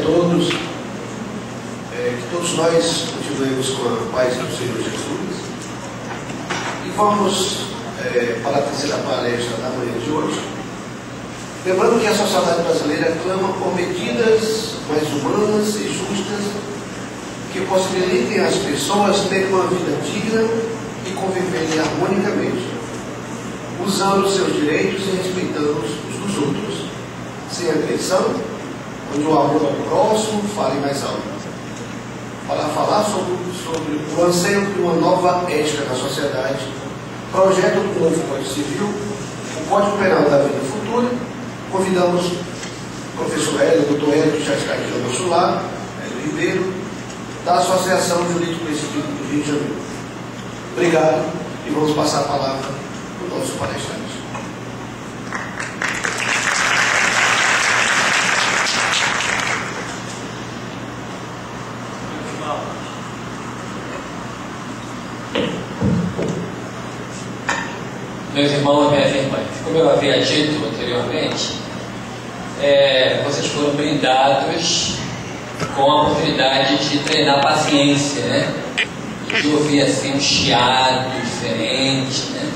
todos. Que todos nós continuemos com a paz do Senhor Jesus. E vamos para a terceira palestra da manhã de hoje. Lembrando que a sociedade brasileira clama por medidas mais humanas e justas que possibilitem às pessoas terem uma vida digna e conviverem harmonicamente, usando seus direitos e respeitando os dos outros, sem agressão, onde o amor ao próximo fale mais alto. Para falar sobre o anseio de uma nova ética na sociedade, projeto do novo Código Civil, o Código Penal da Vida Futura, convidamos o professor Hélio, o doutor Hélio, que já está aqui ao nosso lado, Hélio Ribeiro, da Associação Jurídico Espírito do Rio de Janeiro. Obrigado e vamos passar a palavra para o nosso palestrante. Meus irmãos e minhas irmãs, como eu havia dito anteriormente, vocês foram brindados com a oportunidade de treinar paciência, né? De ouvir assim um chiado diferente, né?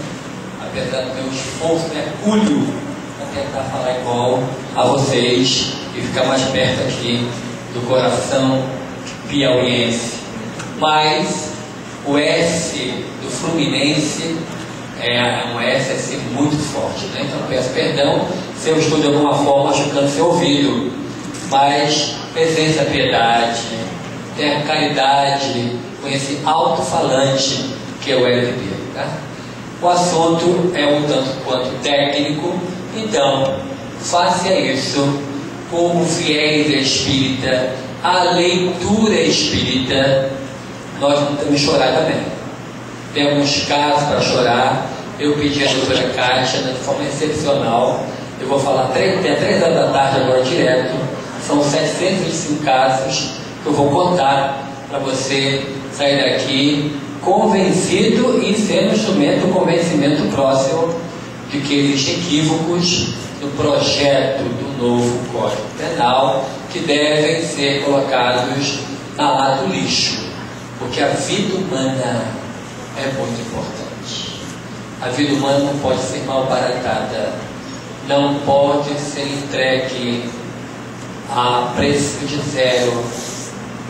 Apesar do meu esforço, mergulho para tentar falar igual a vocês e ficar mais perto aqui do coração piauiense. Mas o S do Fluminense é um S assim, muito forte, né? Então peço perdão se eu estou de alguma forma machucando seu ouvido, mas presença, piedade, ter caridade com esse alto-falante que é o Hélio Ribeiro, tá? O assunto é um tanto quanto técnico, então faça isso como fiéis espírita, a leitura espírita. Nós não temos que chorar também. Temos casos para chorar. Eu pedi à doutora Kátia de forma excepcional. Eu vou falar até 3 horas da tarde agora direto. São 705 casos que eu vou contar para você sair daqui convencido e sendo instrumento do convencimento próximo de que existem equívocos no projeto do novo Código Penal que devem ser colocados na lata do lixo, porque a vida humana é muito importante. A vida humana não pode ser malbaratada, não pode ser entregue a preço de zero.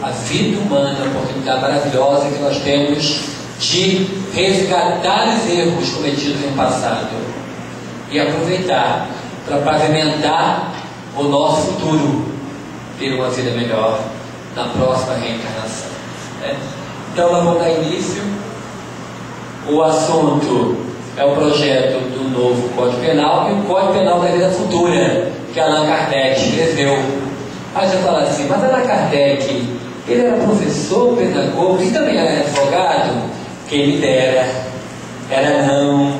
A vida humana é uma oportunidade maravilhosa que nós temos de resgatar os erros cometidos no passado e aproveitar para pavimentar o nosso futuro, ter uma vida melhor na próxima reencarnação, né? Então nós vamos dar início. O assunto é o projeto do novo Código Penal e o Código Penal da Vida Futura, que Allan Kardec escreveu. Aí você fala assim, mas Allan Kardec, ele era professor, pedagogo e também era advogado? Quem me dera, era não,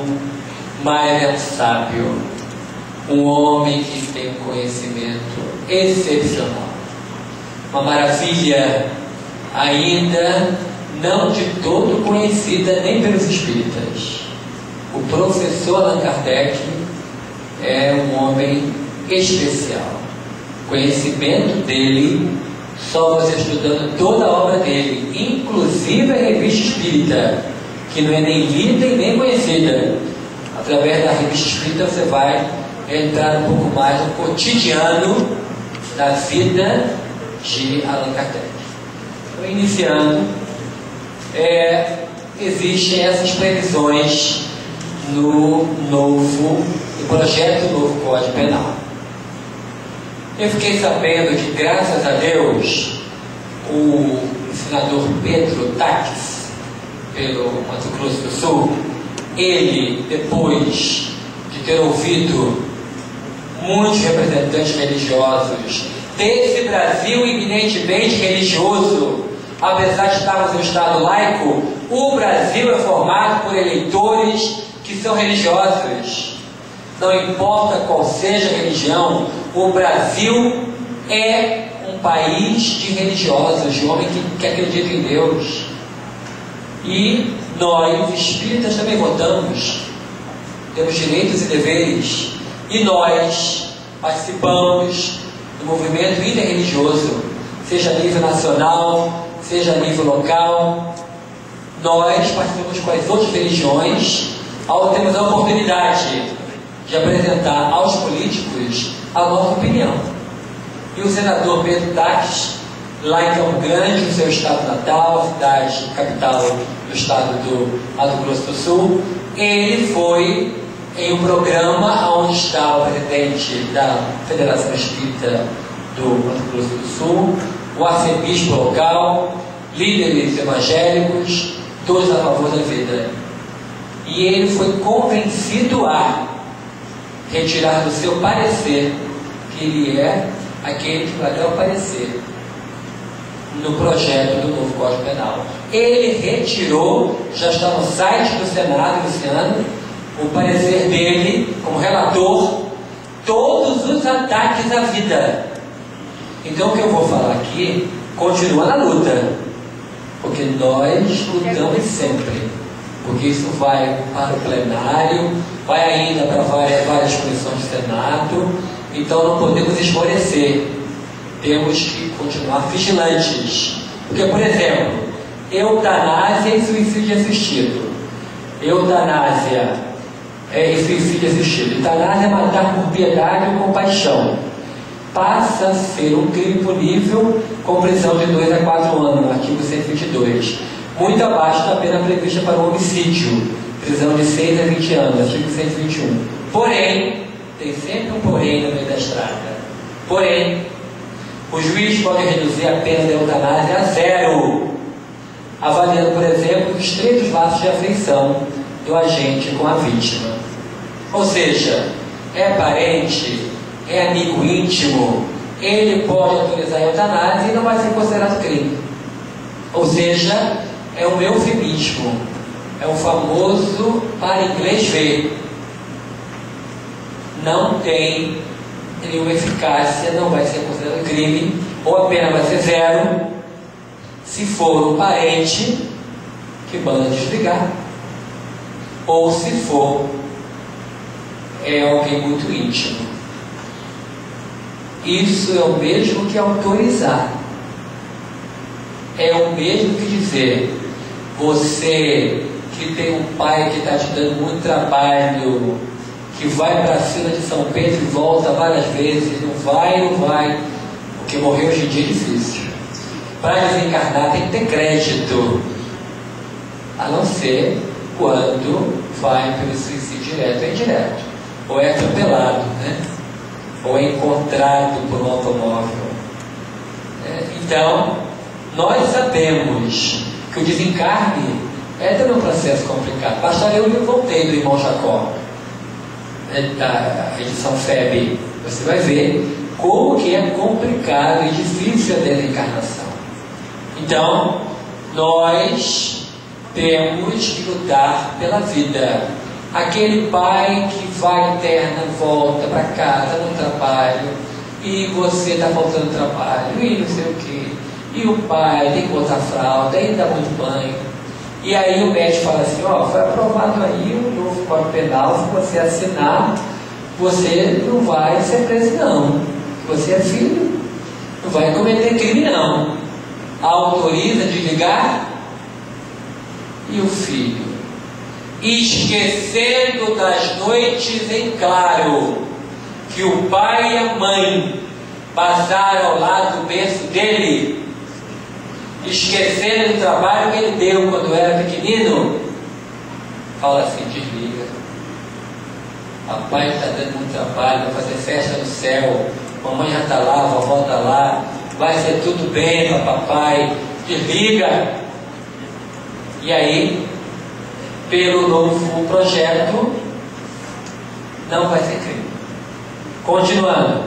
mas é um sábio, um homem que tem um conhecimento excepcional. Uma maravilha ainda não de todo conhecida nem pelos espíritas. O professor Allan Kardec é um homem especial. O conhecimento dele, só você estudando toda a obra dele, inclusive a Revista Espírita, que não é nem lida e nem conhecida. Através da Revista Espírita você vai entrar um pouco mais no cotidiano da vida de Allan Kardec. Então, iniciando, existem essas previsões no projeto do novo Código Penal. Eu fiquei sabendo que, graças a Deus, o senador Pedro Taques, pelo Mato Grosso do Sul, ele, depois de ter ouvido muitos representantes religiosos desse Brasil eminentemente religioso, apesar de estarmos em um Estado laico, o Brasil é formado por eleitores que são religiosos. Não importa qual seja a religião, o Brasil é um país de religiosos, de homens que acreditam em Deus. E nós, espíritas, também votamos, temos direitos e deveres, e nós participamos do movimento interreligioso, seja a nível nacional, seja a nível local. Nós participamos com as outras religiões, ao termos a oportunidade de apresentar aos políticos a nossa opinião. E o senador Pedro Taques, lá em Campo Grande, no seu estado natal, cidade capital do estado do Mato Grosso do Sul, ele foi em um programa onde estava o presidente da Federação Espírita do Mato Grosso do Sul, o arcebispo local, líderes evangélicos, todos a favor da vida. E ele foi convencido a retirar do seu parecer que ele é aquele que vai dar o parecer no projeto do novo Código Penal. Ele retirou, já está no site do Senado, Luciano, o parecer dele, como relator, todos os ataques à vida. Então o que eu vou falar aqui continua na luta, porque nós lutamos sempre, porque isso vai para o plenário, vai ainda para várias comissões do Senado, então não podemos esmorecer, temos que continuar vigilantes. Porque, por exemplo, eutanásia e suicídio assistido. Eutanásia e suicídio assistido. Eutanásia é matar por piedade ou compaixão. Passa a ser um crime punível com prisão de 2 a 4 anos, no artigo 122. Muito abaixo da pena prevista para o homicídio, prisão de 6 a 20 anos, artigo 121. Porém, tem sempre um porém no meio da estrada. Porém, o juiz pode reduzir a pena da eutanásia a 0, avaliando, por exemplo, os estreitos laços de afeição do agente com a vítima. Ou seja, é parente, é amigo íntimo, ele pode autorizar a eutanásia e não vai ser considerado crime. Ou seja, é um eufemismo, é o famoso para inglês ver. Não tem nenhuma eficácia, não vai ser considerado crime, ou a pena vai ser 0, se for um parente que manda desligar, ou se for alguém muito íntimo. Isso é o mesmo que autorizar. É o mesmo que dizer, você que tem um pai que está te dando muito trabalho, que vai para a fila de São Pedro e volta várias vezes, não vai, porque morrer hoje em dia é difícil. Para desencarnar tem que ter crédito, a não ser quando vai pelo suicídio direto ou indireto, ou é atropelado, né? Ou é encontrado por um automóvel. Então, nós sabemos que o desencarne é também um processo complicado. Basta ler o livro Voltei, do irmão Jacó, da edição FEB, você vai ver como que é complicado e difícil a desencarnação. Então, nós temos que lutar pela vida. Aquele pai que vai interna, volta para casa no trabalho, e você está faltando trabalho, e não sei o que, e o pai tem que botar fralda, e dá muito banho. E aí o médico fala assim, foi aprovado aí o novo Código Penal, se você assinar, você não vai ser preso não. Você é filho, não vai cometer crime não. Autoriza desligar? E o filho? Esquecendo das noites em claro, que o pai e a mãe passaram ao lado do berço dele, esquecendo do trabalho que ele deu quando era pequenino, fala assim, desliga. Papai está dando muito trabalho, vai fazer festa no céu, mamãe já está lá, a vovó está lá, vai ser tudo bem para papai, desliga. E aí, pelo novo projeto, não vai ser crime. Continuando,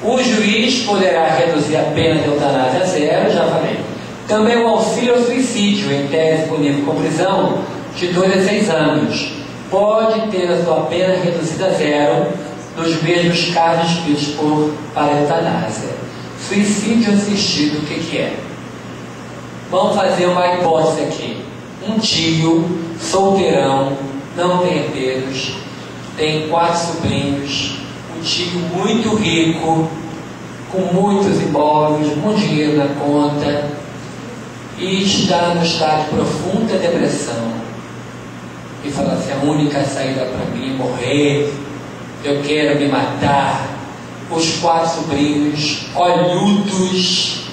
o juiz poderá reduzir a pena de eutanásia a 0, já falei. Também o auxílio ao suicídio, em tese punível com prisão de 2 a 6 anos, pode ter a sua pena reduzida a 0 nos mesmos casos descritos para a eutanásia. Suicídio assistido, o que é? Vamos fazer uma hipótese aqui. Um tio, solteirão, não tem herdeiros, tem 4 sobrinhos. O tio muito rico, com muitos imóveis, com dinheiro na conta, e está no estado de profunda depressão. E fala assim: a única saída para mim é morrer, eu quero me matar. Os 4 sobrinhos, olhudos,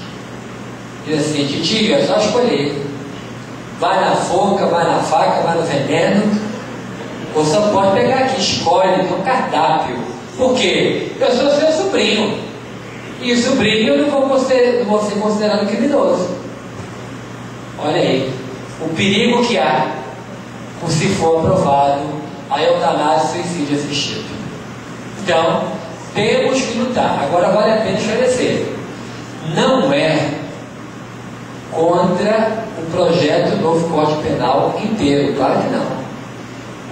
diz assim: tio, é só escolher. Vai na forca, vai na faca, vai no veneno, ou só pode pegar aqui, escolhe, tem um cardápio. Por quê? Eu sou seu sobrinho, e o sobrinho eu não vou ser considerado criminoso. Olha aí, o perigo que há, se for aprovado, a eutanásia e suicídio assistido. Então, temos que lutar. Agora vale a pena esclarecer: não é contra o projeto do novo Código Penal inteiro, claro que não.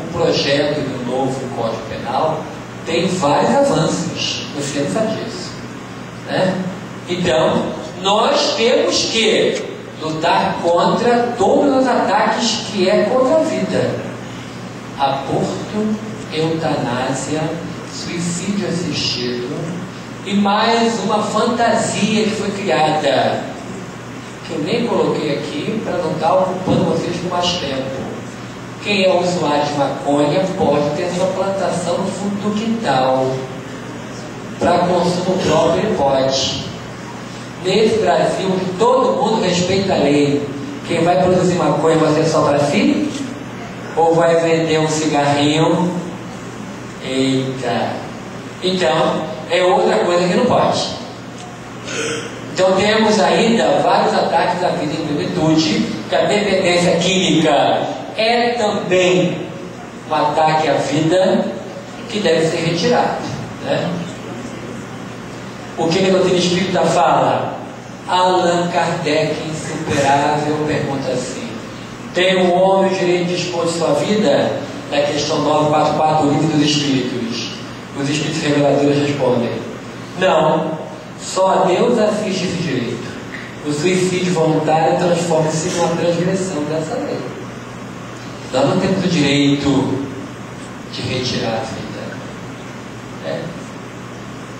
O projeto do novo Código Penal tem vários avanços, você não sabe disso, né? Então, nós temos que lutar contra todos os ataques que é contra a vida: aborto, eutanásia, suicídio assistido, e mais uma fantasia que foi criada, que eu nem coloquei aqui para não estar ocupando vocês por mais tempo. Quem é usuário de maconha pode ter sua plantação no fundo do quintal. Para consumo próprio ele pode. Nesse Brasil, todo mundo respeita a lei. Quem vai produzir maconha vai ser só para si? Ou vai vender um cigarrinho? Eita! Então, é outra coisa que não pode. Então temos ainda vários ataques à vida em plenitude, que a dependência química é também um ataque à vida que deve ser retirado, né? O que a doutrina espírita fala? Allan Kardec, insuperável, pergunta assim: tem o homem o direito de dispor de sua vida? Na questão 944 do Livro dos Espíritos, os Espíritos Reveladores respondem: não, só a Deus assiste esse direito. O suicídio voluntário transforma-se numa transgressão dessa lei. Nós não temos o direito de retirar a vida, né?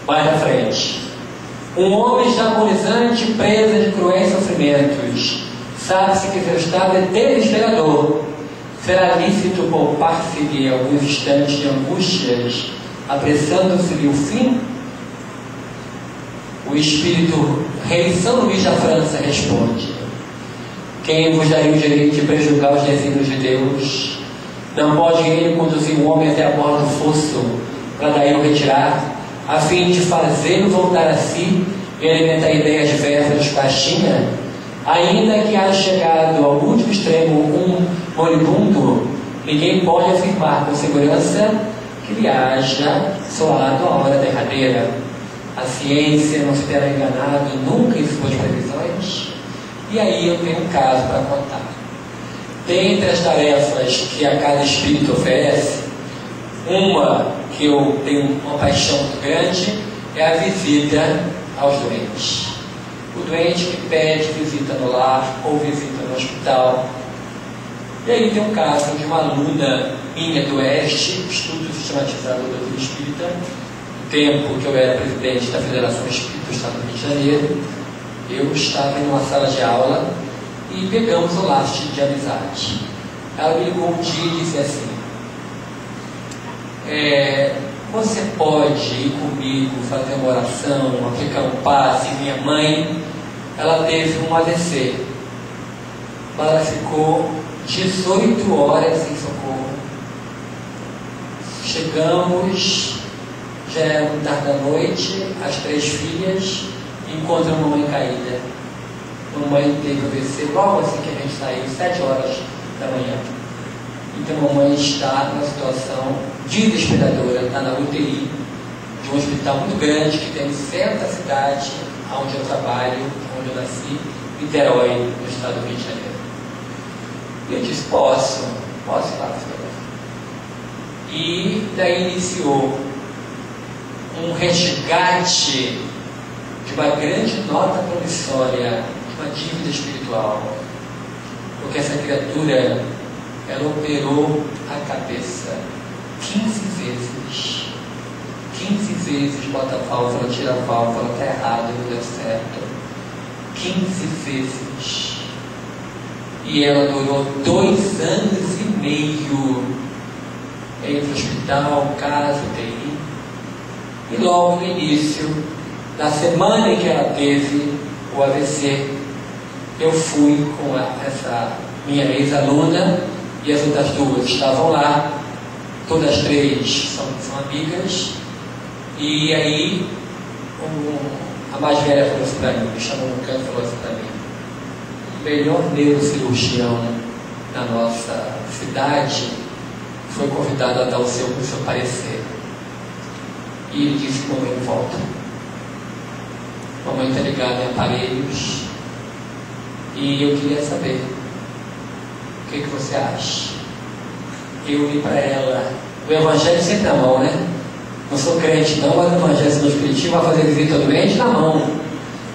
Mais à frente: um homem está agonizante, presa de cruéis sofrimentos. Sabe-se que seu estado é desesperador. Será lícito poupar-se-lhe alguns instantes de angústias, apressando-se-lhe o fim? O espírito rei São Luís da França responde: quem vos daria o direito de prejudicar os desígnios de Deus? Não pode ele conduzir o homem até a borda do fosso, para daí o retirar, a fim de fazê-lo voltar a si e alimentar ideias diversas de pastinha? Ainda que haja chegado ao último extremo um moribundo, ninguém pode afirmar com segurança que lhe haja soado a hora derradeira. A ciência não se terá enganado nunca em suas previsões. E aí eu tenho um caso para contar. Dentre as tarefas que a cada espírito oferece, uma que eu tenho uma paixão muito grande é a visita aos doentes. O doente que pede visita no lar ou visita no hospital. E aí tem um caso de uma aluna minha do Oeste, Estudo Sistematizado da Doutrina Espírita, no tempo que eu era presidente da Federação Espírita do Estado do Rio de Janeiro. Eu estava em uma sala de aula e pegamos o laço de amizade. Ela me ligou um dia e disse assim: você pode ir comigo fazer uma oração, aplicar um passe? Minha mãe, ela teve um AVC. Ela ficou 18 horas em socorro. Chegamos, já era muito tarde da noite, as 3 filhas encontram a mamãe caída. A mamãe teve AVC logo assim que a gente saiu, 7 horas da manhã. Então a mamãe está numa situação desesperadora, está na UTI de um hospital muito grande que tem no centro da cidade, onde eu trabalho, onde eu nasci, Niterói, no estado do Rio de Janeiro. E eu disse: posso ir lá, senhor. E daí iniciou um resgate de uma grande nota promissória, de uma dívida espiritual, porque essa criatura, ela operou a cabeça 15 vezes. 15 vezes bota a válvula, tira a válvula, tá errado, não deu certo. 15 vezes. E ela durou 2 anos e meio entre hospital, casa, UTI. E logo no início, na semana em que ela teve o AVC, eu fui com essa minha ex-aluna e as outras 2 estavam lá. Todas 3 são amigas. E aí a mais velha falou assim para mim, me chamou no canto e falou assim para mim: o melhor neurocirurgião da nossa cidade foi convidado a dar o seu parecer. E ele disse que mamãe volta. Mamãe está ligada em aparelhos. E eu queria saber o que você acha. Eu li para ela, o evangelho sempre na mão, né? Não sou crente não, mas o evangelho no espiritismo vai fazer visita doente na mão.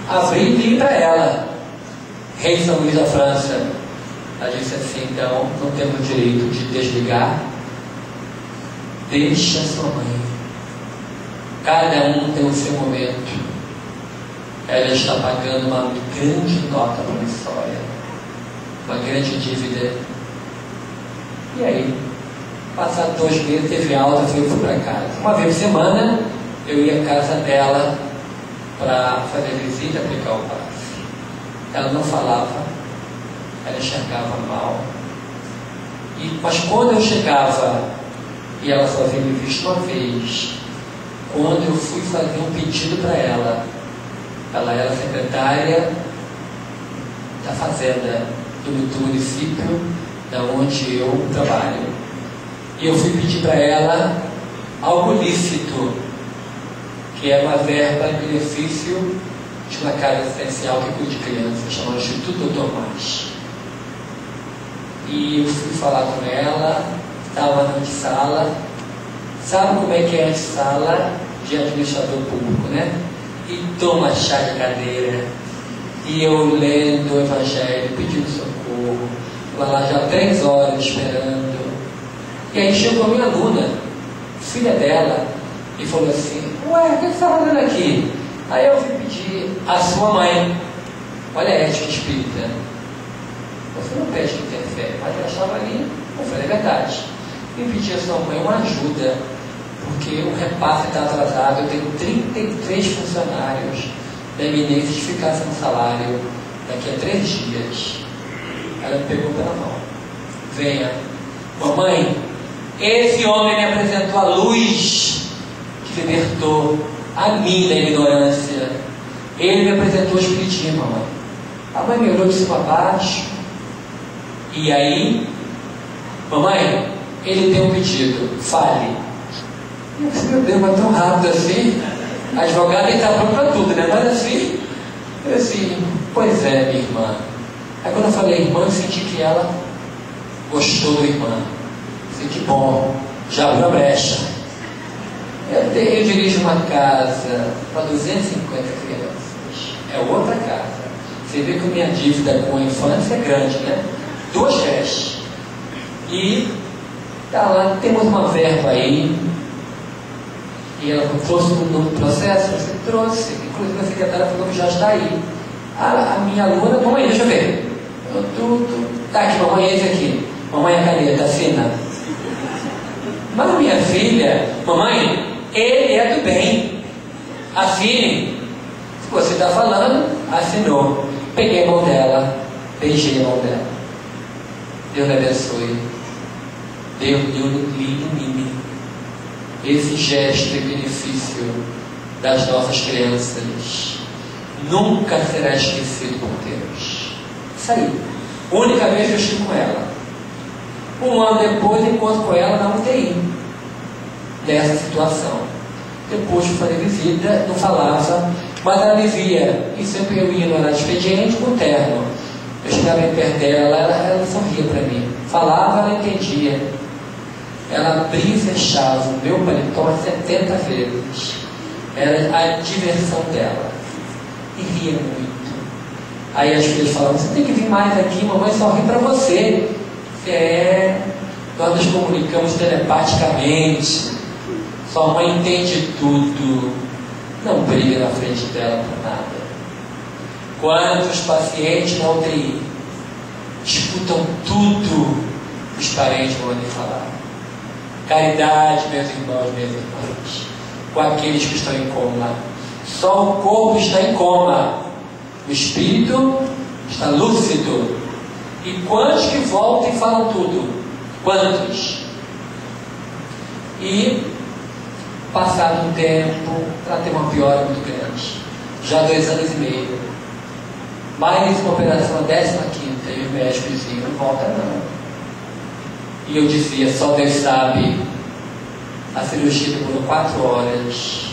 Abri e li para ela. Rei de São Luís da França. Ela disse assim: então não temos direito de desligar. Deixa sua mãe. Cada um tem o seu momento. Ela está pagando uma grande nota promissória, uma grande dívida. E aí, passados 2 meses, teve alta, fui para casa. Uma vez por semana, eu ia à casa dela para fazer visita, aplicar o passe. Ela não falava, ela enxergava mal. Mas quando eu chegava, e ela só havia me visto uma vez, quando eu fui fazer um pedido para ela era secretária da fazenda do município da onde eu trabalho. E eu fui pedir para ela algo lícito, que é uma verba em benefício de uma casa assistencial que cuida de crianças, chamada Instituto Dr. Mas. E eu fui falar com ela, estava na antessala. Sabe como é que é a antessala de administrador público, né? E toma chá de cadeira. E eu lendo o evangelho, pedindo socorro. Lá já 3 horas esperando. E aí chegou a minha aluna, filha dela, e falou assim: ué, o que você está fazendo aqui? Aí eu fui pedir a sua mãe. Olha a ética espírita. Você não pede que tenha fé, mas ela estava ali, eu falei: é verdade. E pedi a sua mãe uma ajuda, porque o repasse está atrasado. Eu tenho 33 funcionários da eminência de ficar sem salário daqui a 3 dias. Ela me pegou pela mão: venha. Mamãe, esse homem me apresentou a luz que libertou a mim da ignorância. Ele me apresentou o espiritismo, mamãe. A mãe me olhou de cima a baixo. E aí: mamãe, ele tem um pedido, fale. Eu disse: meu Deus, mas tão rápido assim? A advogada está pronta para tudo, né? Mas assim, eu assim: pois é, minha irmã. Aí quando eu falei irmã, eu senti que ela gostou do irmã. Que bom, já abriu a brecha. Eu dirijo uma casa para 250 crianças. É outra casa. Você vê que a minha dívida com a infância é grande, né? 2 creches. E tá lá, temos uma verba aí. E ela trouxe no processo, você trouxe. Inclusive a secretária falou que já está aí. A minha aluna: mamãe, deixa eu ver. Tá aqui, mamãe, esse aqui. Mamãe, a caneta assina. Mas a minha filha: mamãe, ele é do bem, assine. Se você está falando, assinou. Peguei a mão dela, beijei a mão dela. Deus me abençoe. Deus me ilumine. Esse gesto em benefício das nossas crianças nunca será esquecido por Deus. Isso aí. Única vez que eu estive com ela. 1 ano depois, encontro com ela na UTI, nessa situação. Depois de fazer visita, não falava, mas ela me via, e sempre eu ia no horário de expediente com terno. Eu chegava bem perto dela, ela sorria para mim. Falava, ela entendia. Ela abria e fechava o meu paletó 70 vezes. Era a diversão dela. E ria muito. Aí as filhas falavam: você tem que vir mais aqui, mamãe só ri para você. Nós nos comunicamos telepaticamente. Sua mãe entende tudo. Não brigue na frente dela por nada. Quantos pacientes na UTI disputam tudo, os parentes vão ali falar. Caridade, meus irmãos, minhas irmãs, com aqueles que estão em coma. Só o corpo está em coma, o espírito está lúcido. E quantos que voltam e falam tudo? Quantos? E passado um tempo, ela tem uma piora muito grande, já 2 anos e meio, mais uma operação, a 15ª, e o médico dizia, não volta não. E eu dizia, só Deus sabe. A cirurgia demorou 4 horas,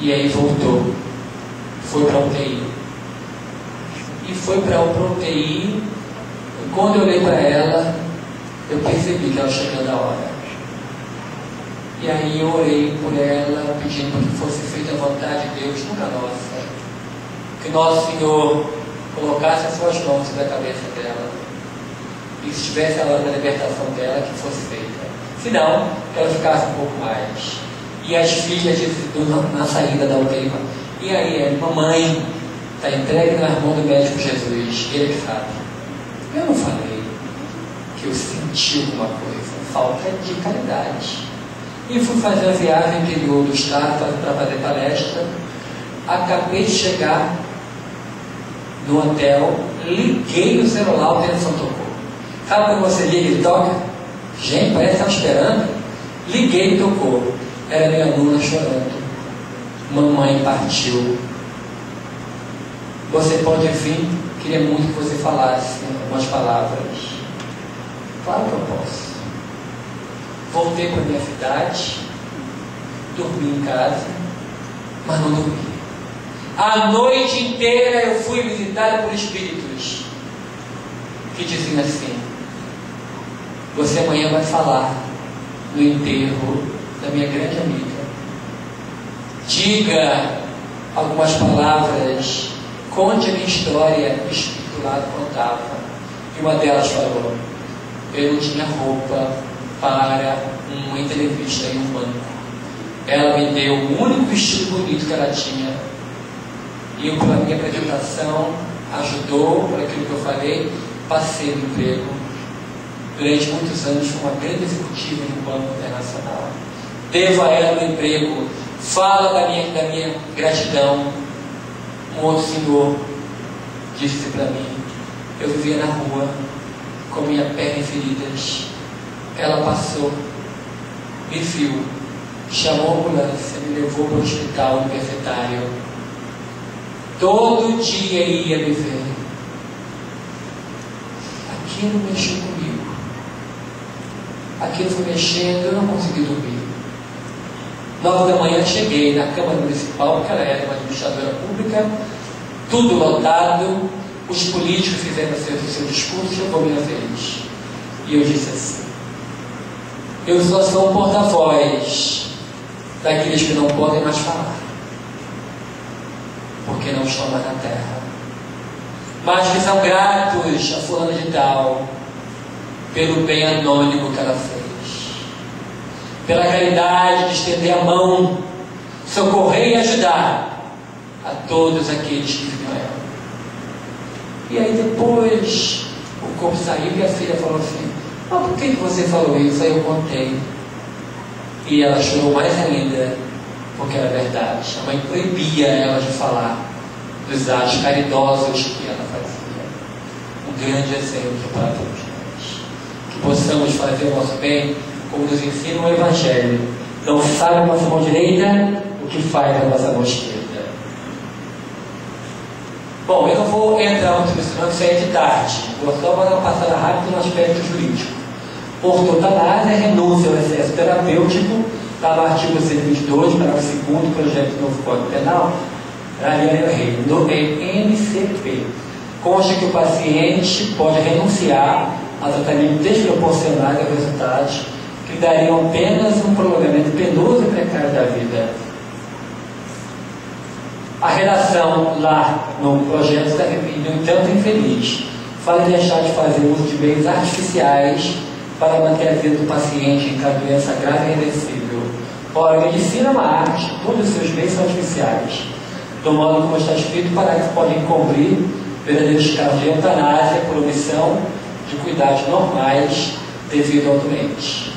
e aí voltou, foi para a UTI, e foi para a UTI, e quando eu olhei para ela, eu percebi que ela chegando a hora. E aí eu orei por ela, pedindo para que fosse feita a vontade de Deus, nunca nossa. Que nosso Senhor colocasse as suas mãos sobre a cabeça dela. E se tivesse a hora da libertação dela, que fosse feita. Se não, que ela ficasse um pouco mais. E as filhas na saída da UTI. E aí, mamãe, está entregue nas mãos do médico Jesus. Ele que sabe. Eu não falei que eu senti alguma coisa. Falta de caridade. E fui fazer a viagem no interior do estado para fazer palestra. Acabei de chegar no hotel, liguei o celular, o telefone tocou. Sabe quando você liga e toca? Gente, parece que estava esperando. Liguei e tocou. Era minha aluna chorando. Mamãe partiu. Você pode vir? Queria muito que você falasse algumas palavras. Claro que eu posso. Voltei para minha cidade, dormi em casa, mas não dormi. A noite inteira eu fui visitado por espíritos que diziam assim: você amanhã vai falar no enterro da minha grande amiga. Diga algumas palavras, conte a minha história, o espírito lá contava. E uma delas falou: eu não tinha roupa para uma entrevista em um banco. Ela me deu o único vestido bonito que ela tinha. E eu, pela minha apresentação, ajudou, por aquilo que eu falei, passei no emprego. Durante muitos anos fui uma grande executiva em um banco internacional. Devo a ela no emprego. Fala da minha gratidão. Um outro senhor disse para mim: eu vivia na rua com minha perna em feridas. Ela passou, me viu, chamou a ambulância, me levou para o hospital universitário. Todo dia ia me ver. Aquilo mexeu comigo. Aquilo foi mexendo, eu não consegui dormir. 9 da manhã cheguei na Câmara Municipal, porque ela era uma administradora pública, tudo lotado, os políticos fizeram seu discurso, chegou a minha vez. E eu disse assim: eu só sou um porta-voz daqueles que não podem mais falar, porque não estão mais na terra, mas que são gratos a fulana de tal pelo bem anônimo que ela fez, pela caridade de estender a mão, socorrer e ajudar a todos aqueles que viram ela. E aí depois o corpo saiu e a filha falou assim: mas por que você falou isso? Aí eu contei. E ela chorou mais ainda, porque era verdade. A mãe proibia ela de falar dos atos caridosos que ela fazia. Um grande exemplo para todos nós. Que possamos fazer o nosso bem, como nos ensina o Evangelho. Não sabe a nossa mão direita o que faz a nossa mão esquerda. Bom, eu não vou entrar muito nisso, não, isso é de tarde. Vou só dar uma passada rápida no aspecto jurídico. Ortotanásia é renúncia ao excesso terapêutico, está no artigo 122, parágrafo 2º do projeto do novo Código Penal, no MCP. Consta que o paciente pode renunciar a tratamento desproporcionado a resultados que dariam apenas um prolongamento penoso e precário da vida. A redação lá no projeto está, no entanto, infeliz. Fala em deixar de fazer uso de meios artificiais para manter a vida do paciente em caso de doença grave e irreversível. Ora, a medicina é uma arte, todos os seus meios são artificiais, do modo como está escrito, para que podem cobrir verdadeiros casos de eutanásia por omissão de cuidados normais devido ao doente.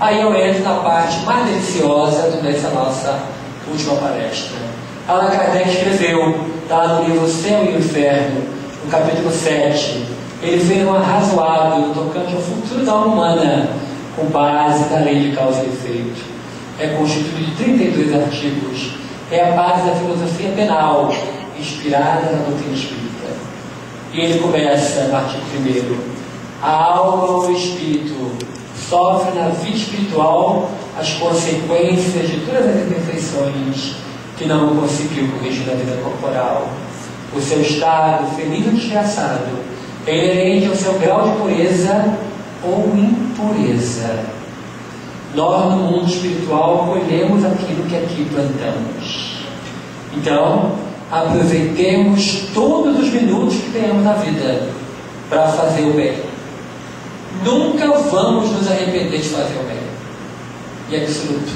Aí eu entro na parte mais deliciosa dessa nossa última palestra. Allan Kardec escreveu, está no livro Céu e Inferno, no capítulo 7, ele fez um arrazoado tocante ao futuro da alma humana, com base na lei de causa e efeito. É constituído de 32 artigos, é a base da filosofia penal, inspirada na doutrina espírita. E ele começa no artigo 1º: a alma ou o espírito sofre na vida espiritual as consequências de todas as imperfeições que não conseguiu corrigir na vida corporal. O seu estado, feliz ou desgraçado, é inerente ao seu grau de pureza ou impureza. Nós, no mundo espiritual, colhemos aquilo que aqui plantamos. Então, aproveitemos todos os minutos que tenhamos na vida para fazer o bem. Nunca vamos nos arrepender de fazer o bem. Em absoluto.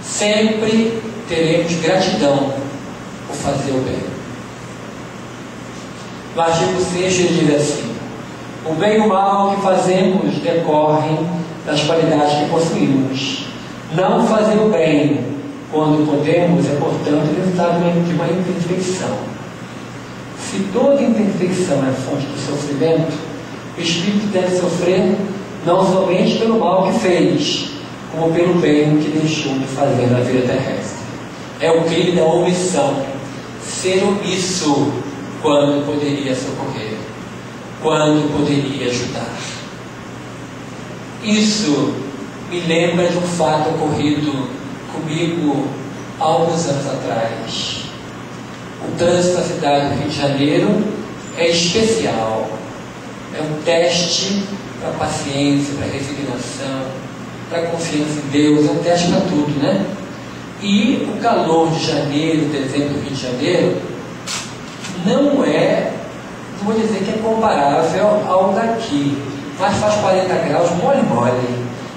Sempre teremos gratidão por fazer o bem. No artigo 6 ele diz assim: o bem e o mal que fazemos decorrem das qualidades que possuímos. Não fazer o bem quando podemos é, portanto, resultado de uma imperfeição. Se toda imperfeição é fonte de sofrimento, o espírito deve sofrer não somente pelo mal que fez, como pelo bem que deixou de fazer na vida terrestre. É o crime da omissão, ser omisso quando poderia socorrer, quando poderia ajudar. Isso me lembra de um fato ocorrido comigo há alguns anos atrás. O trânsito na cidade do Rio de Janeiro é especial. É um teste para paciência, para resignação, para confiança em Deus, é um teste para tudo, né? E o calor de janeiro, dezembro do Rio de Janeiro, não vou dizer que é comparável ao daqui, mas faz 40 graus mole,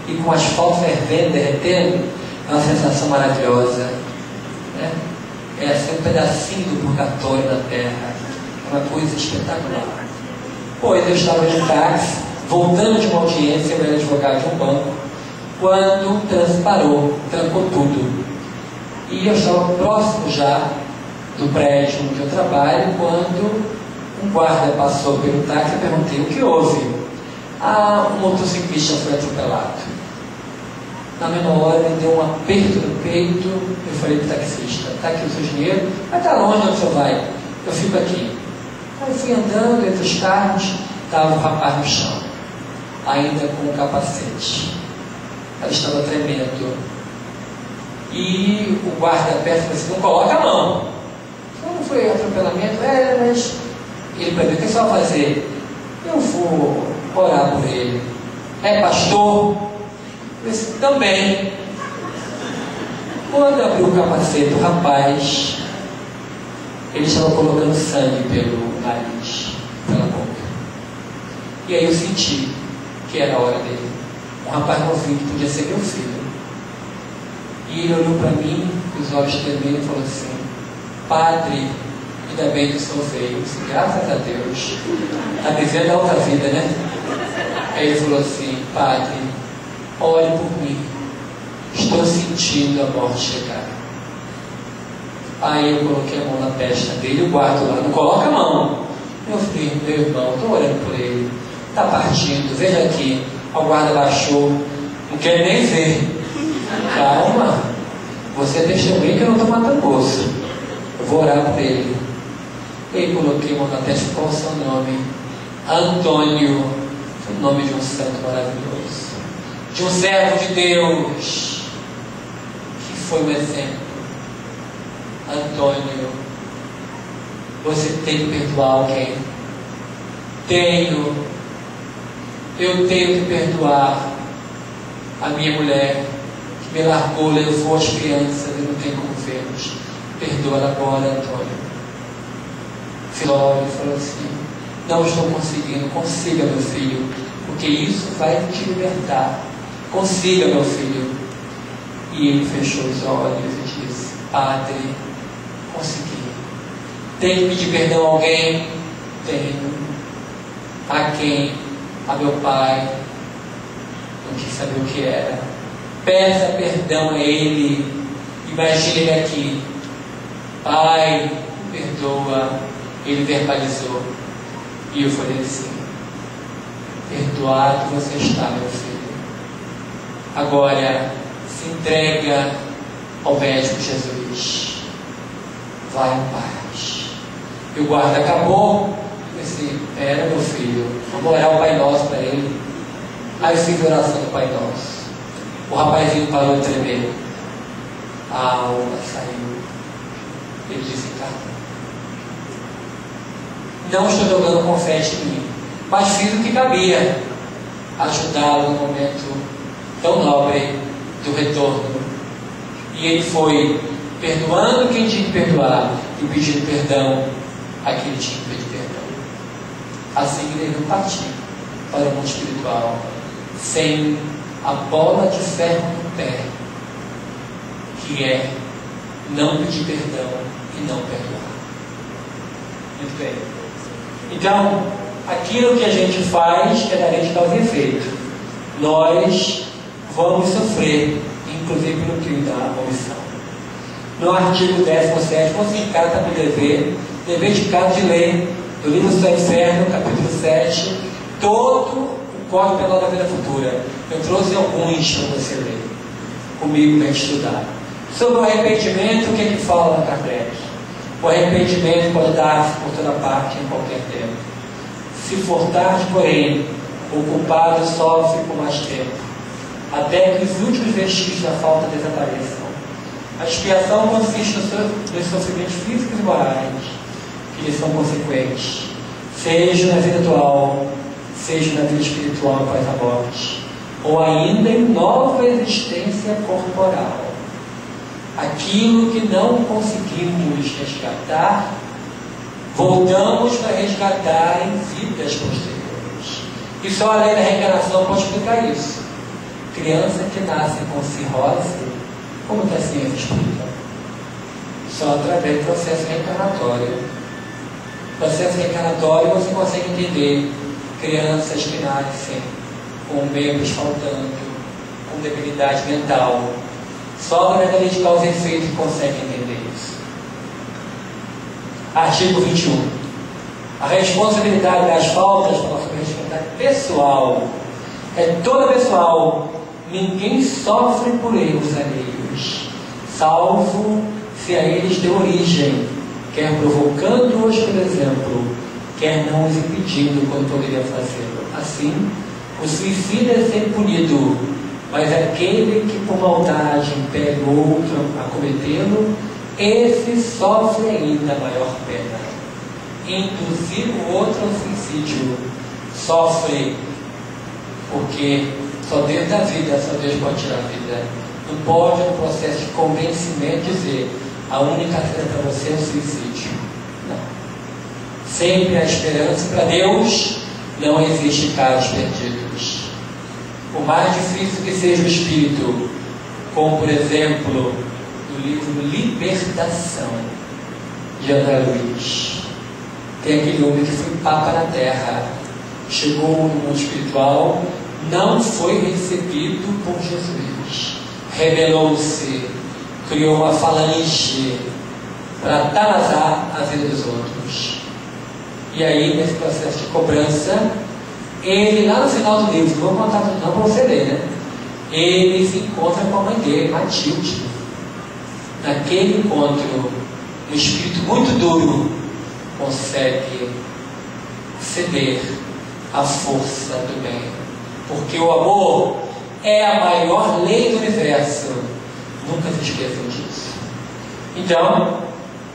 e com asfalto fervendo, derretendo, é uma sensação maravilhosa, né? É assim um pedacinho do purgatório na terra, é uma coisa espetacular. Pois eu estava de táxi, voltando de uma audiência, eu era advogado de um banco, quando o trânsito parou, trancou tudo. E eu estava próximo já do prédio onde eu trabalho, quando um guarda passou pelo táxi e perguntei: o que houve? Um motociclista foi atropelado. Na mesma hora me deu um aperto no peito. Eu falei para o taxista: está aqui o seu dinheiro, mas está longe onde o senhor vai, eu fico aqui. Aí fui andando entre os carros, estava o rapaz no chão, ainda com o capacete. Ela estava tremendo. E o guarda perto falou assim: não coloca a mão. Não foi atropelamento? Mas ele perguntou: o que você vai fazer? Eu vou orar por ele. É pastor? Eu disse: também. Quando abriu o capacete, o rapaz, ele estava colocando sangue pelo nariz, pela boca. E aí eu senti que era a hora dele. Um rapaz novinho que podia ser meu filho. E ele olhou para mim, com os olhos tremendo, e falou assim: padre, ainda bem que o senhor veio. Eu disse: graças a Deus. Está vivendo a outra vida, né? Aí ele falou assim: padre, olhe por mim. Estou sentindo a morte chegar. Aí eu coloquei a mão na testa dele, o guarda lá: não coloca a mão. Meu filho, meu irmão, estou orando por ele. Está partindo, veja aqui. O guarda baixou, não quer nem ver. Calma, você é testemunha que eu não estou matando moço. Eu vou orar por ele. E aí coloquei a mão na testa. Qual é o seu nome? Antônio. Foi o nome de um santo maravilhoso, de um servo de Deus, que foi um exemplo. Antônio, você tem que perdoar alguém. Eu tenho que perdoar a minha mulher, que me largou, levou as crianças e não tem como vê-los. Perdoa agora, Antônio. Filório falou assim: não estou conseguindo. Consiga, meu filho, porque isso vai te libertar. Consiga, meu filho. E ele fechou os olhos e disse: Padre, consegui. Tenho que pedir perdão a alguém? Tenho. A quem? A meu pai. Não quis saber o que era. Peça perdão a ele. Imagine ele aqui: Pai, perdoa. Ele verbalizou. E eu falei assim: perdoado você está, meu filho. Agora se entrega ao médico Jesus. Vai em paz. E o guarda acabou. Eu disse: era, meu filho. Vamos orar o Pai Nosso para ele. Aí eu fiz a oração do Pai Nosso. O rapazinho parou de tremer. A alma saiu. Ele disse: cara, não estou jogando confete em mim, mas fiz o que cabia, ajudá-lo no momento tão nobre do retorno. E ele foi perdoando quem tinha que perdoar e pedindo perdão a quem tinha que pedir perdão. Assim ele não partiu para o mundo espiritual sem a bola de ferro no pé, que é não pedir perdão e não perdoar. Muito bem. Então, aquilo que a gente faz é da lei de causa e efeito. Nós vamos sofrer, inclusive pelo crime da omissão. No artigo 17, você em casa está com dever de casa de lei, do livro do Inferno, capítulo 7, todo o Código Penal da Vida Futura. Eu trouxe alguns para você ler comigo para estudar. Sobre o arrependimento, o que é que fala na Kardec? O arrependimento pode dar-se por toda parte, em qualquer tempo. Se for tarde, porém, o culpado sofre por mais tempo, até que os últimos vestígios da falta desapareçam. A expiação consiste nos sofrimentos físicos e morais, que lhes são consequentes, seja na vida atual, seja na vida espiritual após a morte, ou ainda em nova existência corporal. Aquilo que não conseguimos resgatar, voltamos para resgatar em vidas posteriores. E só a lei da reencarnação pode explicar isso. Criança que nasce com cirrose, como que a ciência explica? Só através do processo reencarnatório. Processo reencarnatório você consegue entender crianças que nascem com membros faltando, com debilidade mental. Só através da lei de causa e efeito que consegue entender isso. Artigo 21. A responsabilidade das faltas, a nossa responsabilidade pessoal, é toda pessoal. Ninguém sofre por erros alheios, salvo se a eles deu origem, quer provocando-os, por exemplo, quer não os impedindo quando poderia fazê-lo. Assim, o suicida é sempre punido, mas aquele que por maldade impede o outro a cometê-lo, esse sofre ainda maior pena. Induzir o outro ao suicídio sofre, porque só Deus dá vida, só Deus pode tirar a vida. Não pode, no processo de convencimento, dizer a única saída para você é o suicídio. Não. Sempre há esperança. Para Deus não existe casos perdidos. Por mais difícil que seja o espírito, como por exemplo no livro Libertação de André Luiz, tem aquele homem que foi papa na terra, chegou no mundo espiritual, não foi recebido por Jesus, rebelou-se, criou uma falange para talazar a vida dos outros. E aí, nesse processo de cobrança, ele, lá no final do livro, vou contar tudo não para você ler, né? Ele se encontra com a mãe dele, Matilde. Naquele encontro, um espírito muito duro consegue ceder à força do bem, porque o amor é a maior lei do universo. Nunca se esqueçam disso. Então,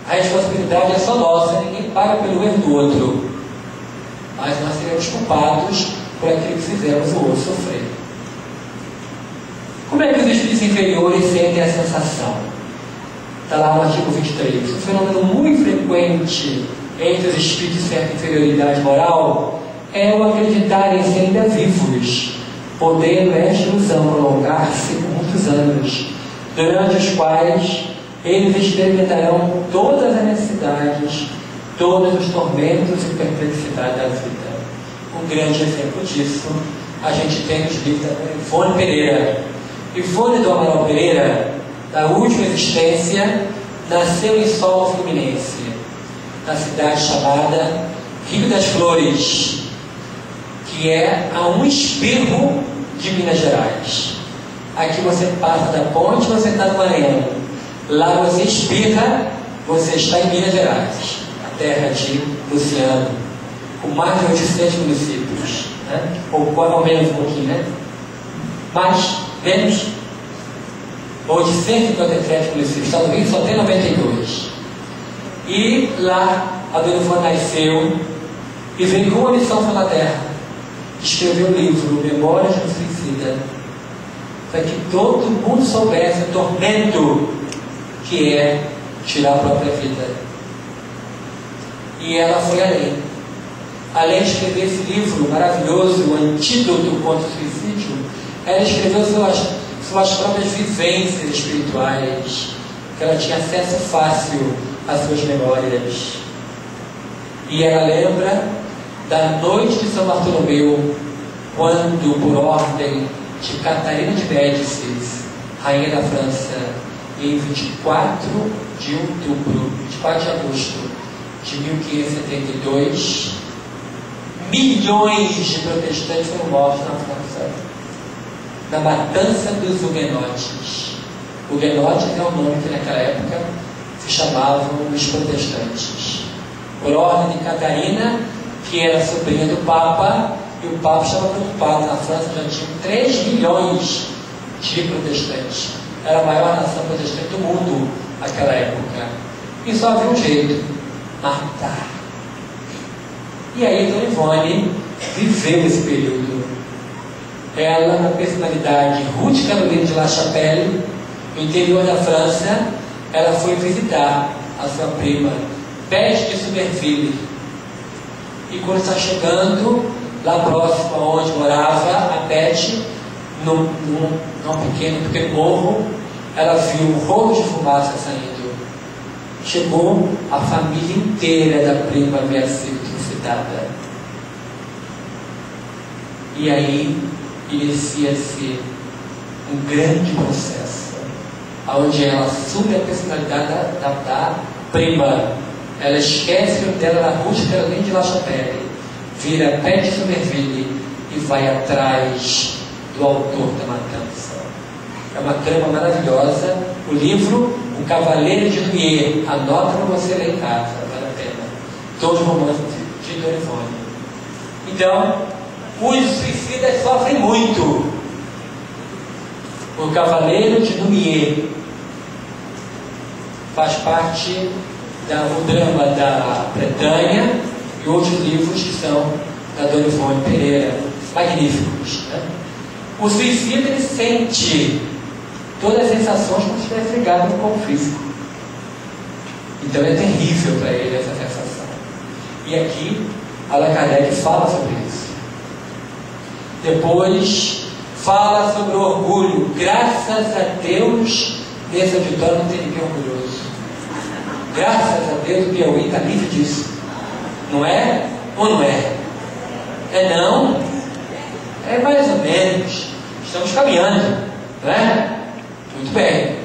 a responsabilidade é só nossa, ninguém paga pelo erro do outro, mas nós seremos culpados por aquilo que fizemos o outro sofrer. Como é que os espíritos inferiores sentem a sensação? Está lá no artigo 23. Um fenômeno muito frequente entre os espíritos de certa inferioridade moral é o acreditarem ser ainda vivos, podendo esta ilusão prolongar-se por muitos anos, durante os quais eles experimentarão todas as necessidades, todos os tormentos e perplexidades da vida. Um grande exemplo disso a gente tem nos livros da Ivone Pereira. Ivone do Amaral Pereira, da última existência, nasceu em solo fluminense, na cidade chamada Rio das Flores, que é a um espirro de Minas Gerais. Aqui você passa da ponte, você está no Maranhão. Lá você espirra, você está em Minas Gerais, a terra de Luciano, com mais de 800 municípios, né? Ou menos um pouquinho, né? Mais, menos, ou de 157 municípios. Estado do Rio só tem 92. E lá a Dona Ivone nasceu e veio com uma missão pela terra: escreveu o livro Memórias do Suicida, para que todo mundo soubesse o tormento que é tirar a própria vida. E ela foi além de escrever esse livro maravilhoso, o Antídoto contra o Suicídio, ela escreveu suas próprias vivências espirituais, que ela tinha acesso fácil às suas memórias. E ela lembra da noite de São Bartolomeu, quando, por ordem de Catarina de Médicis, rainha da França, em 24 de agosto de 1572, milhões de protestantes foram mortos na França, na matança dos huguenotes. Huguenotes é o nome que naquela época se chamavam os protestantes. Por ordem de Catarina, que era sobrinha do Papa, e o Papa estava preocupado. Na França já tinham 3 milhões de protestantes. Era a maior nação protestante do mundo naquela época. E só havia um jeito: matar. E aí Dona Ivone viveu esse período. Ela, na personalidade Ruth Caroline de La Chapelle, no interior da França, ela foi visitar a sua prima Peste de Somerville. E quando está chegando lá próximo aonde morava a Peste, num pequeno morro, ela viu um rolo de fumaça saindo. Chegou a família inteira da prima havia sido trucidada. E aí inicia-se um grande processo, onde ela assume a personalidade da prima. Ela esquece o nome dela na Ruth Caroline de La Chapelle, vira Peste de Somerville e vai atrás do autor da matança. É uma trama maravilhosa. O livro O Cavaleiro de Douay, anota para você ler em casa, vale a pena. Todos os romances de Dona Ivone. Então, os suicidas sofrem muito. O Cavaleiro de Douay faz parte do drama da Bretanha e outros livros que são da Dona Ivone Pereira, magníficos, né? O suicida, ele sente todas as sensações como se estivesse ligado no corpo físico. Então é terrível para ele essa sensação. E aqui Allan Kardec fala sobre isso. Depois fala sobre o orgulho. Graças a Deus, nesse auditório não tem ninguém orgulhoso. Graças a Deus o Piauí está livre disso. Não é? Ou não é? É não? É mais ou menos. Estamos caminhando, não é? Muito bem.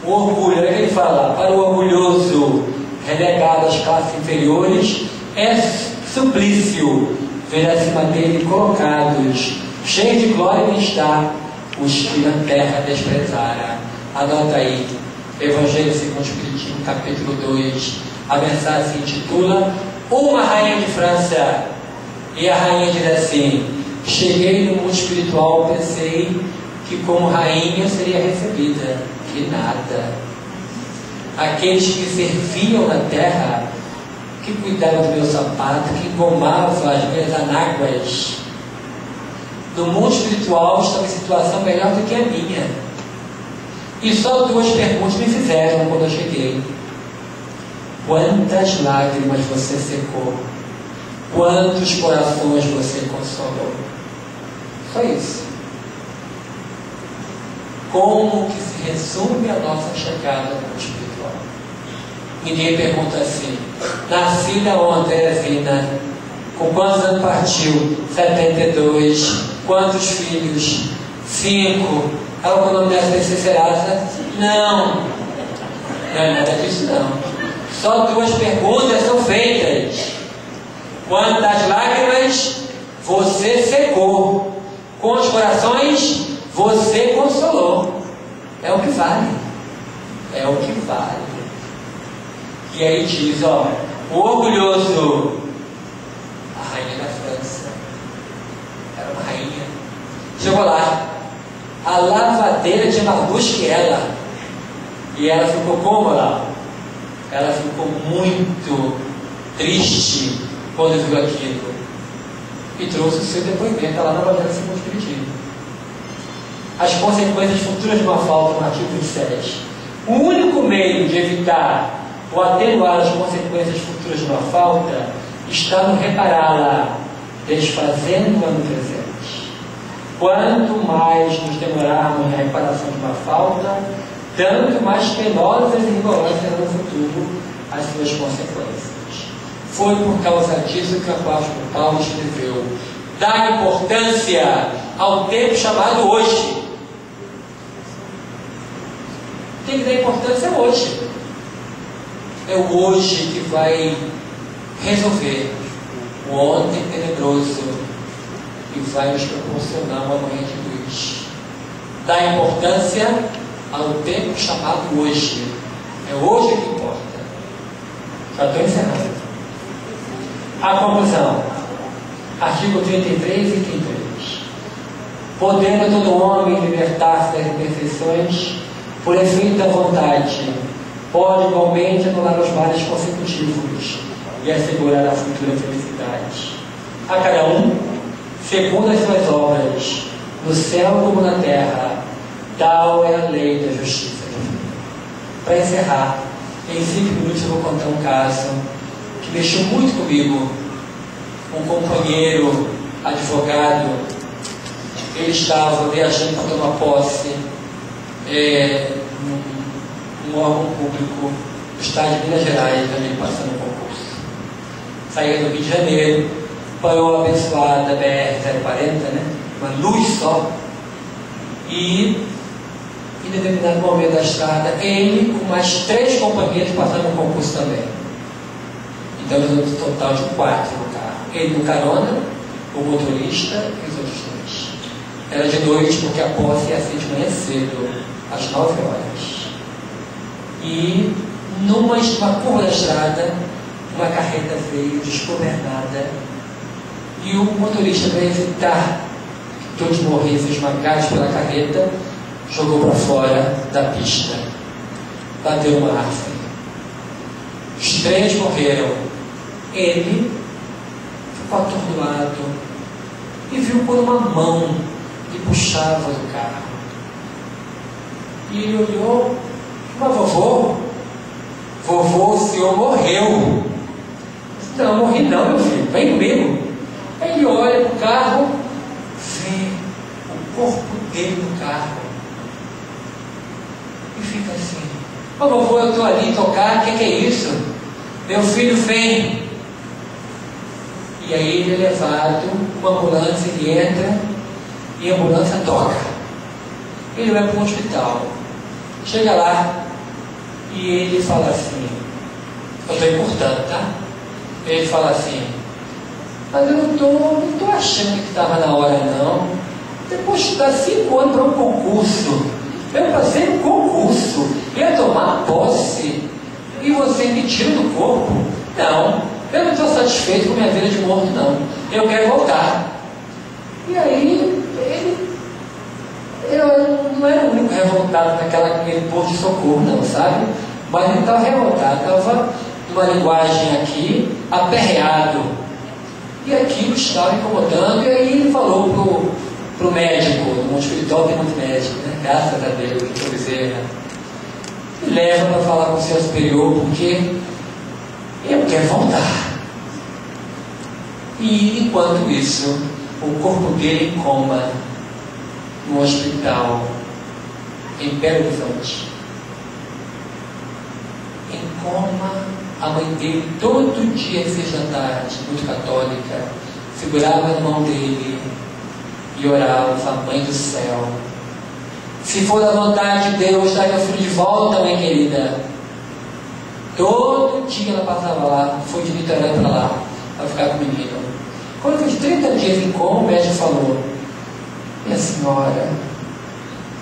O orgulho, olha o que ele fala: para o orgulhoso relegado às classes inferiores, é suplício ver acima dele colocados, cheios de glória e bem-estar, os que na terra desprezara. Anota aí, Evangelho segundo o Espiritismo, capítulo 2. A mensagem se intitula Uma Rainha de França. E a rainha diz assim: cheguei no mundo espiritual, pensei que como rainha seria recebida. Que nada. Aqueles que serviam na terra, que cuidavam do meu sapato, que engomavam as minhas anáguas, no mundo espiritual estão em situação melhor do que a minha. E só 2 perguntas me fizeram quando eu cheguei: quantas lágrimas você secou? Quantos corações você consolou? Só isso. como que se resume a nossa chegada no espiritual. Ninguém pergunta assim: nascida ontem, Teresina, com quantos anos partiu? 72. Quantos filhos? 5. Qual é o nome dessa Serasa? Não. Não é nada disso, não. Só 2 perguntas são feitas. Quantas lágrimas você secou? Quantos corações você consolou? É o que vale. É o que vale. E aí diz, ó, o orgulhoso, a rainha da França, era uma rainha, chegou lá, a lavadeira tinha mais luz que ela, e ela ficou como lá? Ela ficou muito triste quando viu aquilo, e trouxe o seu depoimento lá na Evangelho segundo o Espiritismo. As consequências futuras de uma falta, no artigo 27. O único meio de evitar ou atenuar as consequências futuras de uma falta está no repará-la, desfazendo-a no presente. Quanto mais nos demorarmos na reparação de uma falta, tanto mais penosas e rigorosas serão no futuro as suas consequências. Foi por causa disso que o apóstolo Paulo escreveu: dá importância ao tempo chamado hoje. Tem que dar importância hoje. É o hoje que vai resolver o ontem tenebroso e vai nos proporcionar uma manhã de luz. Dá importância ao tempo chamado hoje. É hoje que importa. Já estou encerrando. A conclusão. Artigo 33 e 33. Podendo todo homem libertar-se das imperfeições por efeito da vontade, pode igualmente anular os males consecutivos e assegurar a futura felicidade. A cada um, segundo as suas obras, no céu como na terra, tal é a lei da justiça. Para encerrar, em 5 minutos eu vou contar um caso que mexeu muito comigo. Um companheiro, advogado, ele estava viajando para tomar posse num órgão público do estado de Minas Gerais, também passando um concurso. Saía do Rio de Janeiro, parou a abençoada BR-040, né? Uma luz só, e em determinado momento da estrada, ele com mais 3 companheiros passando um concurso também. Então, um total de 4 no carro. Ele no carona, o motorista e os outros 2. Era de noite, porque a posse ia ser de manhã cedo, às 9 horas. E numa curva da estrada, uma carreta veio desgovernada, e o motorista, para evitar que todos morressem esmagados pela carreta, jogou para fora da pista, bateu uma árvore. Os 3 morreram. Ele ficou atordoado e viu por uma mão que puxava do carro. E ele olhou: mas vovô, o senhor morreu. Disse: não, morri não, meu filho, vem comigo. Aí ele olha para o carro, vê o corpo dele no carro e fica assim: mas vovô, eu estou ali tocar, o que é isso? Meu filho vem. E aí ele é levado, uma ambulância, ele entra e a ambulância toca. Ele vai para um hospital. Chega lá e ele fala assim: eu estou importando, tá? Ele fala assim: mas eu não estou achando que estava na hora, não. Depois de estudar 5 anos para um concurso, eu passei no concurso, ia tomar posse, e você me tira do corpo? Não. Eu não estou satisfeito com minha vida de morto, não. Eu quero voltar. E aí, eu não era o único revoltado naquele posto de socorro, não, sabe? Mas ele estava revoltado, estava numa linguagem aqui, aperreado. E aquilo estava incomodando, e aí ele falou pro médico, no mundo espiritual tem muito médico, né? Graças a Deus, Dr. Bezerra. Me leva para falar com o seu superior, porque eu quero voltar. E enquanto isso, o corpo dele em coma no hospital, em Belo Horizonte, em coma. A mãe dele, todo dia às 6 da tarde, muito católica, segurava na mão dele e orava: Mãe do céu, se for da vontade de Deus, dá meu filho de volta, mãe querida. Todo dia ela passava lá, foi de Niterói para lá, para ficar com o menino. Quando foi de 30 dias em coma, o médico falou: minha senhora,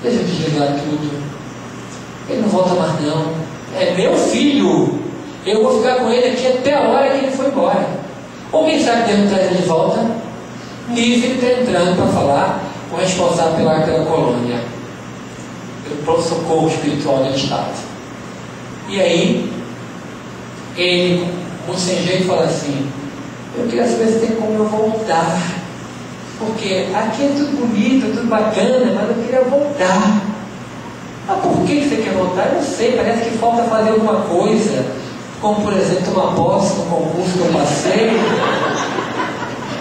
deixa eu desligar tudo, ele não volta mais não, é meu filho, eu vou ficar com ele aqui até a hora que ele for embora. Ou quem sabe Deus não traz ele de volta. Nisso ele está entrando para falar com o responsável pela colônia, pelo pronto-socorro espiritual do Estado. E aí, ele, muito sem jeito, fala assim: eu queria saber se tem como eu voltar, porque aqui é tudo bonito, tudo bacana, mas eu queria voltar. Mas por que você quer voltar? Eu não sei, parece que falta fazer alguma coisa, como por exemplo tomar posse no concurso que eu passei.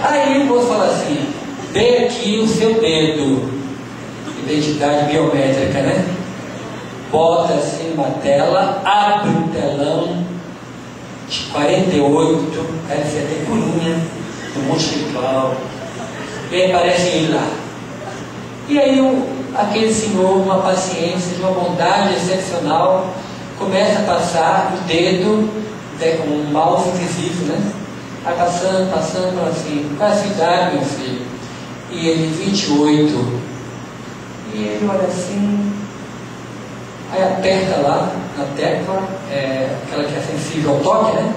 Aí o moço fala assim: dê aqui o seu dedo, identidade biométrica, né? Bota assim numa tela, abre o telão de 48, parece até purinha, do mundo espiritual, e aí aparece ele lá. E aí aquele senhor, uma paciência, de uma bondade excepcional, começa a passar o dedo, com um mouse incisivo, né? Vai passando, assim: qual é a sua idade, meu filho? E ele: 28. E ele olha assim, aí aperta lá na tecla, aquela que é sensível ao toque, né?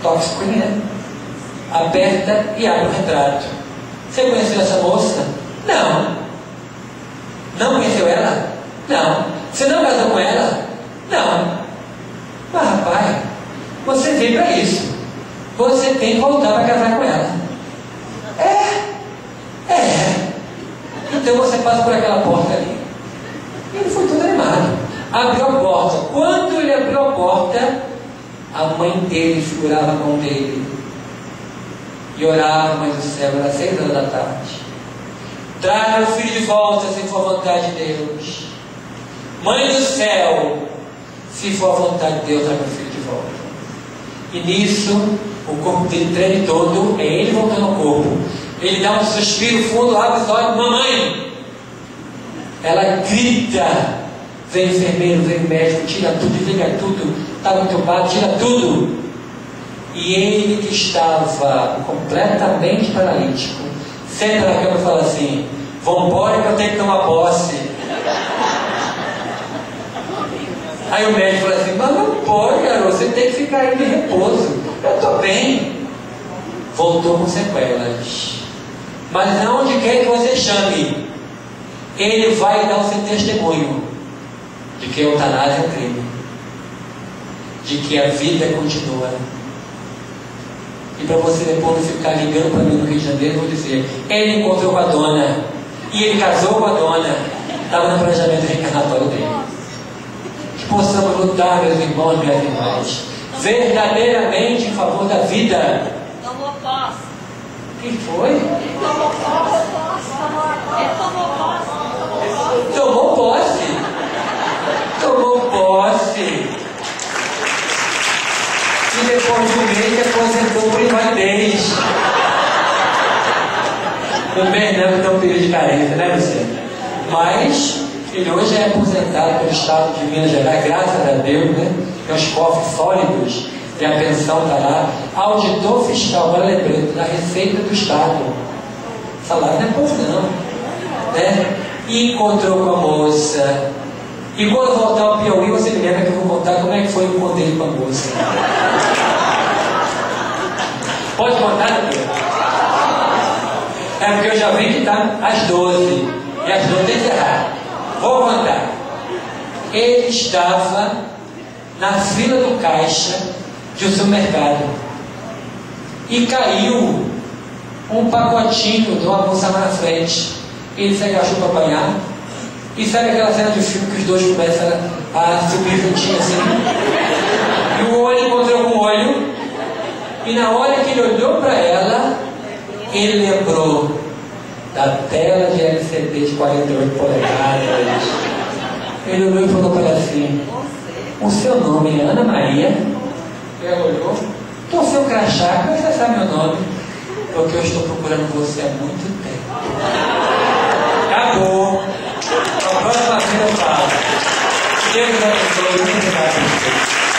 Toque screen, né? Aperta e abre o retrato. Você conheceu essa moça? Não. Não conheceu ela? Não. Você não casou com ela? Não. Mas rapaz, você veio para isso. Você tem que voltar para casar com ela. Então você passa por aquela porta ali. E ele foi todo animado. Abriu a porta. Quando ele abriu a porta, a mãe dele segurava a mão dele e orava: Mãe do céu, era 6 horas da tarde. Traga meu filho de volta, se for a vontade de Deus. Mãe do céu, se for a vontade de Deus, traga meu filho de volta. E nisso, o corpo dele treme todo, é ele voltando ao corpo. Ele dá um suspiro fundo, abre os olhos: mamãe! Ela grita: vem enfermeiro, vem médico, tira tudo, desliga tudo, está entubado, tira tudo. E ele, que estava completamente paralítico, senta na cama e fala assim: vambora que eu tenho que tomar posse. Aí o médico fala assim: mas não pode, garoto, você tem que ficar aí de repouso. Eu estou bem. Voltou com sequelas. Mas aonde quer que você chame, ele vai dar o seu testemunho de que a eutanásia é um crime, de que a vida continua. E para você depois não ficar ligando para mim no Rio de Janeiro, eu vou dizer: ele encontrou com a dona, e ele casou com a dona, estava no planejamento reencarnatório dele. Que possamos lutar, meus irmãos, minhas irmãs, verdadeiramente em favor da vida. Tomou posse. Quem foi? Ele tomou posse. Ele tomou posse. Tomou posse. Tomou posse. E depois de um mês se aposentou por invalidez. Um mês não, que tem um período de carência, né, Luciano? Mas ele hoje é aposentado pelo Estado de Minas Gerais, graças a Deus, né? Tem os cofres sólidos, tem a pensão, está lá. Auditor fiscal, agora lembrei, da Receita do Estado. Salário não é pouco não, né? E encontrou com a moça. E quando voltar ao Piauí, você me lembra que eu vou contar como é que foi o encontro dele com a moça. Pode contar, doutor? É porque eu já vi que está às 12. E às 12 tem que encerrar. Vou contar. Ele estava na fila do caixa de um supermercado e caiu um pacotinho de uma moça lá na frente. Ele se agachou para apanhar. E sabe aquela cena de filme que os dois começam a subir juntinho assim? E o olho encontrou com o olho. E na hora que ele olhou para ela, ele lembrou da tela de LCD de 48 polegadas, Ele olhou e falou para ela assim: o seu nome é Ana Maria? Ela olhou: o seu crachá, como você sabe meu nome? Porque eu estou procurando você há muito tempo. Acabou. A próxima vez eu falo. Deus abençoe. Muito obrigado.